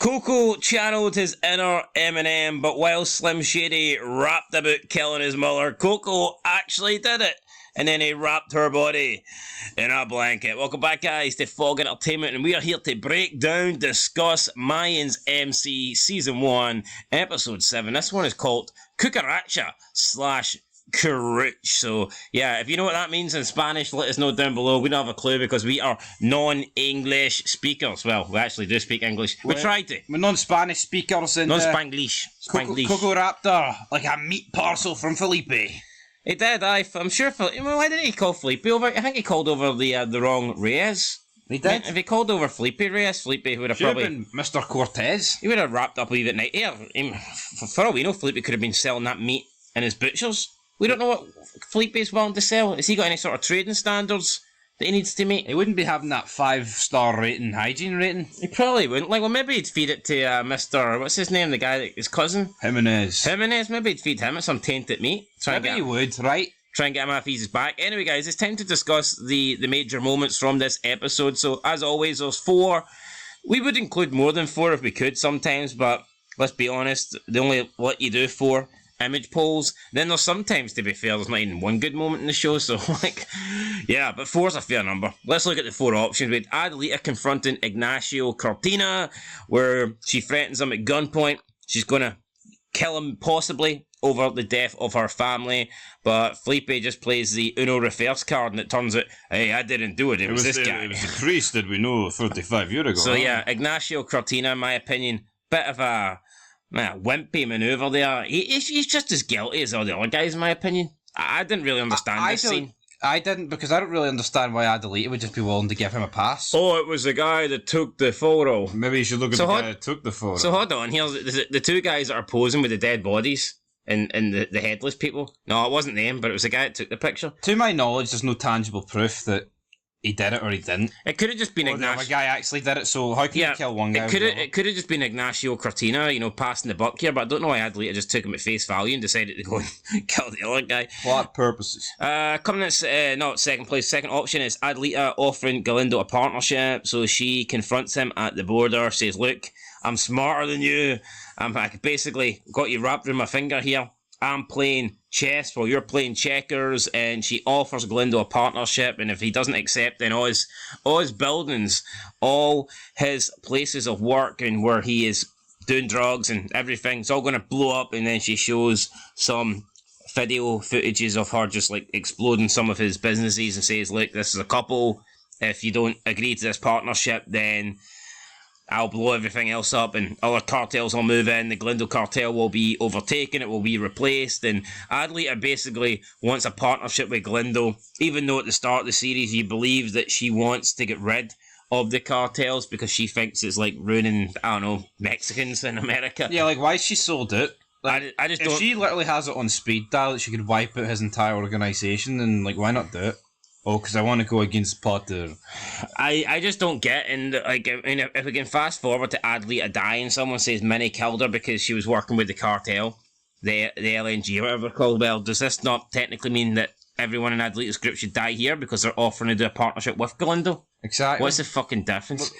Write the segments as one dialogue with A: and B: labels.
A: Coco channeled his inner Eminem, but while Slim Shady rapped about killing his mother, Coco actually did it. And then he wrapped her body in a blanket. Welcome back, guys, to Fog Entertainment, and we are here to break down, discuss Mayans MC Season 1, Episode 7. This one is called Cucaracha / Caruch. So, yeah, if you know what that means in Spanish, let us know down below. We don't have a clue because we are non-English speakers. Well, we actually do speak English. We try to.
B: We're non-Spanish speakers. And
A: non-Spanglish.
B: Coco wrapped her like a meat parcel from Felipe.
A: He did, I'm sure. Why didn't he call Felipe over? I think he called over the wrong Reyes.
B: He did.
A: If he called over Felipe Reyes, Felipe would have probably
B: been Mr. Cortez.
A: He would have wrapped up a wee bit night. Yeah, for all we know, Felipe could have been selling that meat in his butchers. We don't know what Felipe is willing to sell. Has he got any sort of trading standards that he needs to meet?
B: He wouldn't be having that 5-star rating, hygiene rating.
A: He probably wouldn't. Like, well, maybe he'd feed it to Mr. What's his name? The guy, his cousin?
B: Jimenez.
A: Maybe he'd feed him some tainted meat.
B: Maybe he would, right?
A: Try and get him off his back. Anyway, guys, it's time to discuss the major moments from this episode. So, as always, there's 4. We would include more than 4 if we could sometimes, but let's be honest, they only let you do 4 image polls. Then there's sometimes, to be fair, there's not even one good moment in the show, so, like, yeah, but 4's a fair number. Let's look at the 4 options. We had Adelita confronting Ignacio Cortina, where she threatens him at gunpoint. She's going to kill him, possibly, over the death of her family, but Felipe just plays the Uno reverse card, and it turns out, hey, I didn't do it, it was this guy.
B: It was the priest that we know 35 years ago.
A: So, yeah, Ignacio Cortina, in my opinion, bit of a wimpy manoeuvre there. He's just as guilty as all the other guys, in my opinion. I didn't really understand this scene.
B: I didn't, because I don't really understand why Adelita would just be willing to give him a pass.
A: Oh, it was the guy that took the photo.
B: Maybe you should look at the guy that took the photo.
A: So hold on, here's the 2 guys that are posing with the dead bodies and the headless people. No, it wasn't them, but it was the guy that took the picture.
B: To my knowledge, there's no tangible proof that he did it or he didn't.
A: It could have just been Ignacio.
B: The guy actually did it, so how can you kill one guy?
A: It could have just been Ignacio Cortina, passing the buck here, but I don't know why Adelita just took him at face value and decided to go and kill the other guy.
B: What purposes?
A: Coming in second place. Second option is Adelita offering Galindo a partnership, so she confronts him at the border, says, look, I'm smarter than you. I basically got you wrapped around my finger here. I'm playing chess while you're playing checkers, and she offers Galindo a partnership, and if he doesn't accept, then all his buildings, all his places of work and where he is doing drugs and everything, it's all going to blow up. And then she shows some video footages of her just like exploding some of his businesses and says, look, this is a couple. If you don't agree to this partnership, then I'll blow everything else up and other cartels will move in. The Galindo cartel will be overtaken. It will be replaced. And Adelita basically wants a partnership with Galindo, even though at the start of the series you believe that she wants to get rid of the cartels because she thinks it's like ruining, I don't know, Mexicans in America.
B: Yeah, like why she sold it?
A: Like, I just
B: if
A: don't...
B: she literally has it on speed dial, she could wipe out his entire organisation, and like why not do it? Oh, because I want to go against Potter.
A: I just don't get, and like, I mean, if we can fast forward to Adelita dying, someone says Minnie killed her because she was working with the cartel, the LNG, or whatever it's called. Well, does this not technically mean that everyone in Adelita's group should die here because they're offering to do a partnership with Galindo?
B: Exactly.
A: What's the fucking difference?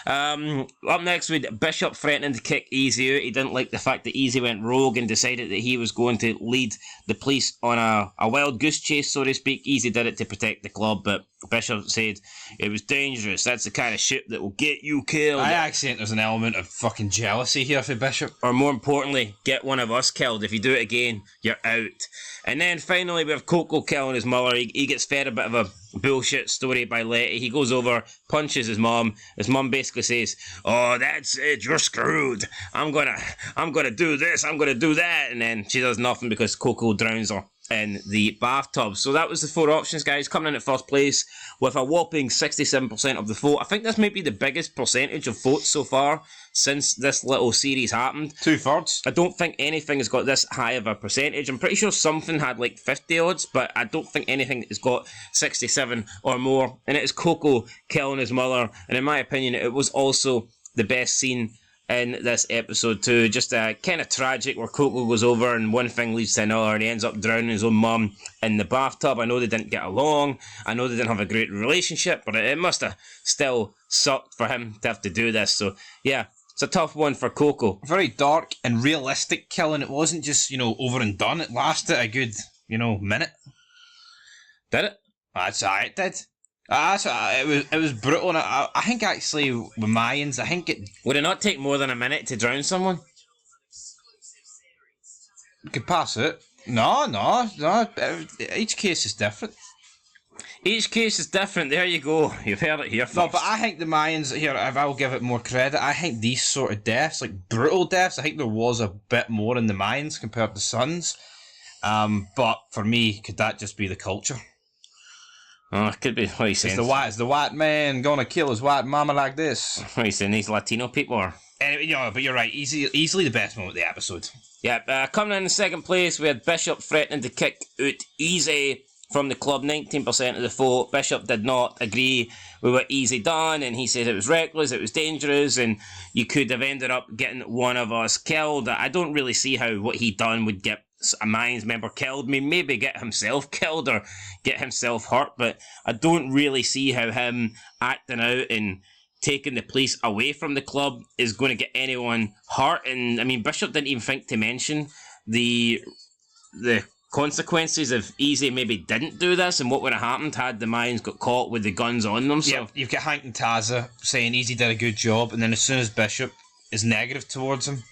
A: Up next, we had Bishop threatening to kick Easy out. He didn't like the fact that Easy went rogue and decided that he was going to lead the police on a wild goose chase, so to speak. Easy did it to protect the club, but Bishop said it was dangerous. That's the kind of shit that will get you killed.
B: I actually think there's an element of fucking jealousy here for Bishop.
A: Or more importantly, get one of us killed. If you do it again, you're out. And then finally, we have Coco killing his mother. He gets fed a bit of a bullshit story by Letty. He goes over, punches his mum. His mum basically says, oh, that's it, you're screwed. I'm gonna do this, I'm gonna do that. And then she does nothing because Coco drowns her in the bathtub. So that was the 4 options, guys. Coming in at first place with a whopping 67% of the vote. I think this might be the biggest percentage of votes so far since this little series happened.
B: 2/3.
A: I don't think anything has got this high of a percentage. I'm pretty sure something had like 50 odds, but I don't think anything has got 67 or more. And it is Coco killing his mother. And in my opinion, it was also the best scene in this episode too. Just kind of tragic where Coco goes over and one thing leads to another and he ends up drowning his own mum in the bathtub. I know they didn't get along. I know they didn't have a great relationship, but it must have still sucked for him to have to do this. So yeah, It's a tough one for Coco.
B: Very dark and realistic killing. It wasn't just, over and done. It lasted a good, minute.
A: Did it?
B: That's it did. It was brutal. And I think actually with Mayans, I think it
A: Would it not take more than a minute to drown someone?
B: could pass it. No. Each case is different.
A: Each case is different. There you go. You've heard it here first.
B: No, but I think the Mayans, here, if I'll give it more credit, I think these sort of deaths, like brutal deaths, I think there was a bit more in the Mayans compared to Suns. But for me, could that just be the culture?
A: Oh, it could be what he's saying.
B: It's the white man gonna kill his white mama like this.
A: What he's saying, these Latino people are...
B: Anyway, but you're right, easily the best moment of the episode.
A: Yeah, coming in second place, we had Bishop threatening to kick out Easy from the club. 19% of the vote. Bishop did not agree with what Easy done, and he said it was reckless, it was dangerous, and you could have ended up getting one of us killed. I don't really see how what he done would get a Mayans member killed. I mean, maybe get himself killed or get himself hurt, but I don't really see how him acting out and taking the police away from the club is going to get anyone hurt. And I mean, Bishop didn't even think to mention the consequences if Easy maybe didn't do this and what would have happened had the Mayans got caught with the guns on them. So
B: yeah, you've got Hank and Taza saying Easy did a good job, and then as soon as Bishop is negative towards him,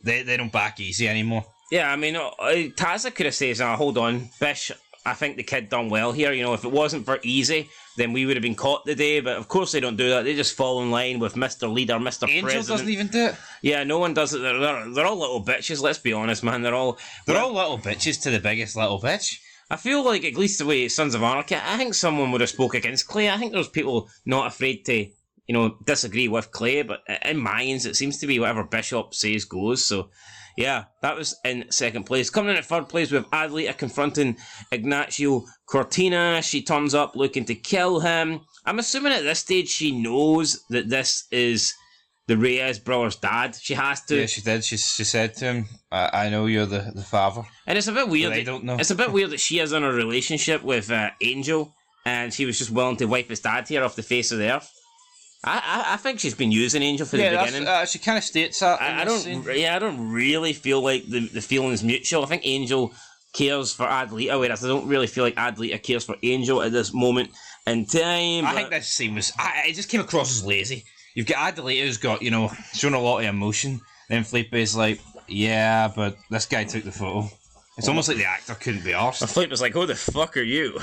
B: they don't back Easy anymore.
A: Yeah, I mean, Taza could have said, hold on, Bish, I think the kid done well here. If it wasn't for Easy, then we would have been caught today. But of course they don't do that. They just fall in line with Mr. Leader, Mr.
B: Angel
A: President.
B: doesn't even do it.
A: Yeah, no one does it. They're all little bitches, let's be honest, man. They're all
B: little bitches to the biggest little bitch.
A: I feel like, at least the way Sons of Anarchy, I think someone would have spoke against Clay. I think there's people not afraid to, disagree with Clay. But in Mayans, it seems to be whatever Bishop says goes. So... yeah, that was in second place. Coming in at third place, we have Adelita confronting Ignacio Cortina. She turns up looking to kill him. I'm assuming at this stage she knows that this is the Reyes brother's dad. She has to.
B: Yeah, she did. She said to him, I know you're the father.
A: And it's a bit weird.
B: I don't know.
A: It's a bit weird that she is in a relationship with Angel and she was just willing to wipe his dad here off the face of the earth. I think she's been using Angel for the beginning.
B: She kind of states that.
A: I don't really feel like the feeling is mutual. I think Angel cares for Adelita, whereas I don't really feel like Adelita cares for Angel at this moment in time.
B: I think this scene was... it just came across as lazy. You've got Adelita who's got, shown a lot of emotion. Then Felipe's like, yeah, but this guy took the photo. It's almost like the actor couldn't be arsed.
A: Felipe was like, who the fuck are you?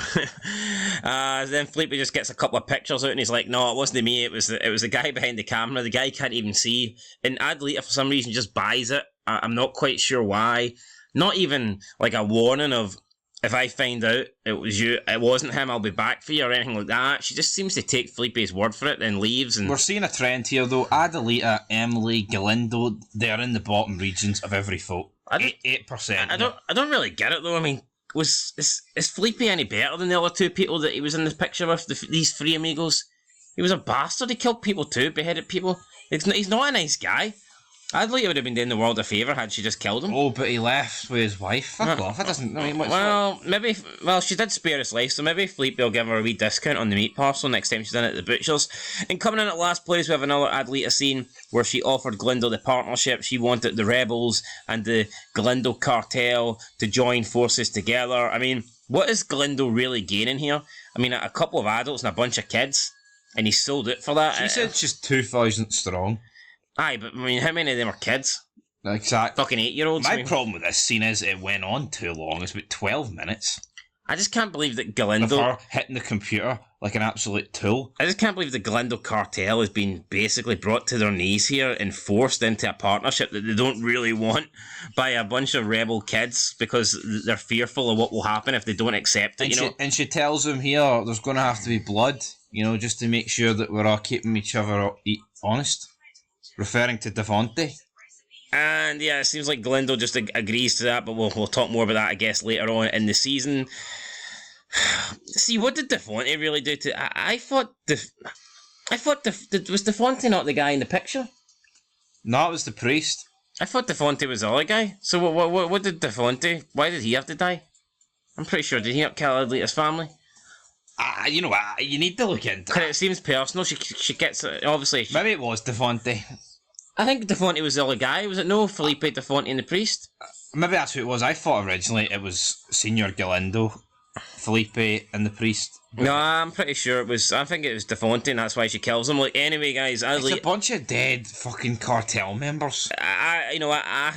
A: Then Felipe just gets a couple of pictures out and he's like, no, it wasn't me, it was the guy behind the camera. The guy can't even see. And Adelita, for some reason, just buys it. I'm not quite sure why. Not even like a warning of, if I find out it wasn't him, I'll be back for you or anything like that. She just seems to take Felipe's word for it, then leaves. And
B: we're seeing a trend here, though. Adelita, Emily, Galindo, they're in the bottom regions of every vote. 8%.
A: I don't really get it though. I mean, is Felipe any better than the other two people that he was in the picture with? These three amigos. He was a bastard. He killed people too, beheaded people. He's not a nice guy. Adelita would have been doing the world a favour had she just killed him.
B: Oh, but he left with his wife. Fuck off. That doesn't mean much.
A: Well, she did spare his life, so maybe Felipe will give her a wee discount on the meat parcel next time she's in at the butcher's. And coming in at last place, we have another Adelita scene where she offered Galindo the partnership. She wanted the rebels and the Galindo cartel to join forces together. I mean, what is Galindo really gaining here? I mean, a couple of adults and a bunch of kids, and he sold it for that.
B: She said she's 2,000 strong.
A: Aye, but I mean, how many of them are kids?
B: Exactly.
A: Fucking 8-year-olds.
B: My problem with this scene is it went on too long. It's about 12 minutes.
A: I just can't believe that Galindo...
B: Of her hitting the computer like an absolute tool.
A: I just can't believe the Galindo cartel has been basically brought to their knees here and forced into a partnership that they don't really want by a bunch of rebel kids because they're fearful of what will happen if they don't accept it,
B: And she tells them here there's going to have to be blood, just to make sure that we're all keeping each other honest. Referring to Devontae.
A: And yeah, it seems like Galindo just agrees to that, but we'll talk more about that, I guess, later on in the season. See, what did Devontae really do to... I thought was Devontae not the guy in the picture?
B: No, it was the priest.
A: I thought Devontae was the other guy. So what did Devontae... Why did he have to die? I'm pretty sure, did he not kill Adelita's family?
B: You know what? You need to look into it.
A: It seems personal. She gets... Obviously...
B: Maybe it was Devontae.
A: I think Defonte was the other guy, was it no? Felipe, Defonte and the Priest?
B: Maybe that's who it was. I thought originally it was Senior Galindo, Felipe, and the Priest.
A: No, I'm pretty sure it was. I think it was Defonte, and that's why she kills him. Like, anyway, guys,
B: It's a bunch of dead fucking cartel members.
A: I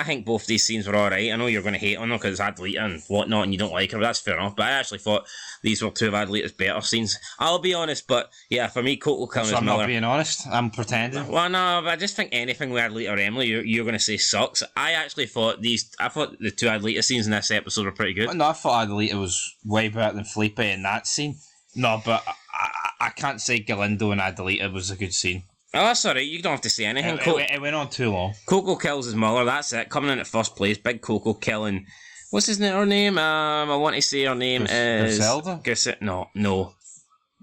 A: think both these scenes were alright. I know you're going to hate on them because it's Adlita and whatnot, and you don't like her. But that's fair enough. But I actually thought these were two of Adlita's better scenes. I'll be honest, but yeah, for me, Coco killing
B: So
A: his
B: I'm
A: mother.
B: not being honest. I'm pretending.
A: Well, no, but I just think anything with Adlita or Emily, you're going to say sucks. I actually thought I thought the two Adlita scenes in this episode were pretty good.
B: No, I thought Adelita was way better than Felipe in that scene. No, but I can't say Galindo and Adelita was a good scene.
A: Oh, that's alright. You don't have to say anything.
B: It went on too long.
A: Coco kills his mother. That's it. Coming in at first place. Big Coco killing. What's her name? I want to say her name is
B: Griselda?
A: No.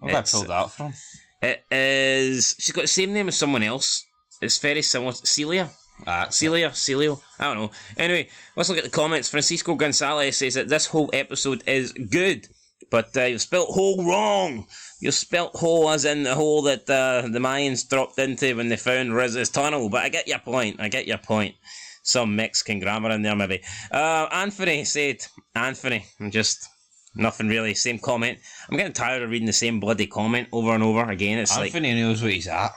B: Where did I pull that from?
A: It is. She's got the same name as someone else. It's very similar. Celia. Celio. I don't know. Anyway, let's look at the comments. Francisco Gonzalez says that this whole episode is good, but you spelt hole wrong. You spelt hole as in the hole that the Mayans dropped into when they found Riz's tunnel. But I get your point. Some Mexican grammar in there, maybe. Anthony said, I'm just nothing really. Same comment. I'm getting tired of reading the same bloody comment over and over again. It's
B: Anthony knows what he's at.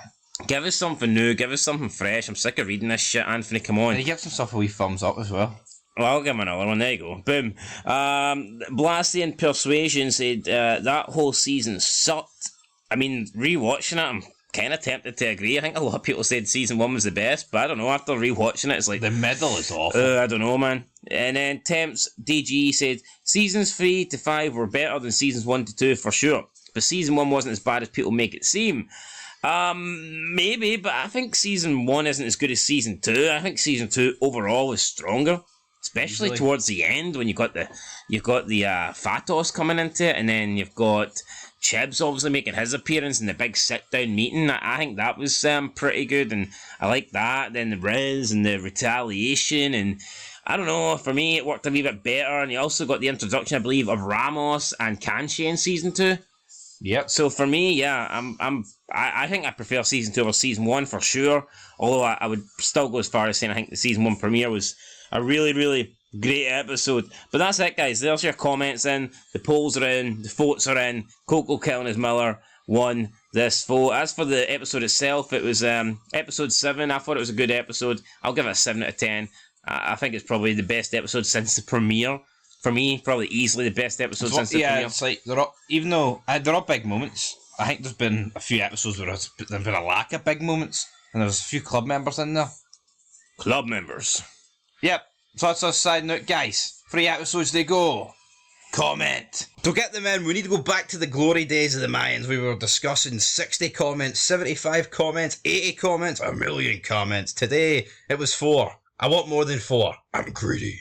A: Give us something new. Give us something fresh. I'm sick of reading this shit, Anthony. Come on.
B: And he gives himself a wee thumbs up as well.
A: Well, I'll give him another one. There you go. Boom. Blasian Persuasion said that whole season sucked. I mean, rewatching it, I'm kind of tempted to agree. I think a lot of people said season 1 was the best, but I don't know. After rewatching it, it's like...
B: The middle is awful.
A: I don't know, man. And then Temps DG said, seasons 3 to 5 were better than seasons 1 to 2 for sure. But season 1 wasn't as bad as people make it seem. Maybe, but I think season 1 isn't as good as season 2. I think season 2 overall is stronger. Especially towards the end when you've got the Fatos coming into it, and then you've got Chibs obviously making his appearance in the big sit-down meeting. I think that was pretty good, and I like that. Then the Riz and the retaliation, and I don't know, for me it worked a wee bit better, and you also got the introduction, I believe, of Ramos and Kanshi in season 2.
B: Yep.
A: So for me, yeah, I think I prefer season 2 over season 1 for sure, although I would still go as far as saying I think the season 1 premiere was a really, really great episode. But that's it, guys. There's your comments in. The polls are in. The votes are in. Coco killing his mother won this vote. As for the episode itself, it was episode 7. I thought it was a good episode. I'll give it a 7 out of 10. I think it's probably the best episode since the premiere. For me, probably easily the best episode since the premiere. Yeah,
B: it's like, even though there are big moments, I think there's been a few episodes where there's been a lack of big moments, and there's a few club members in there.
A: Club members.
B: Yep. So that's a side note, guys. 3 episodes they go. Comment. To get them in, we need to go back to the glory days of the Mayans. We were discussing 60 comments, 75 comments, 80 comments, 1 million comments. Today, it was 4. I want more than 4. I'm greedy.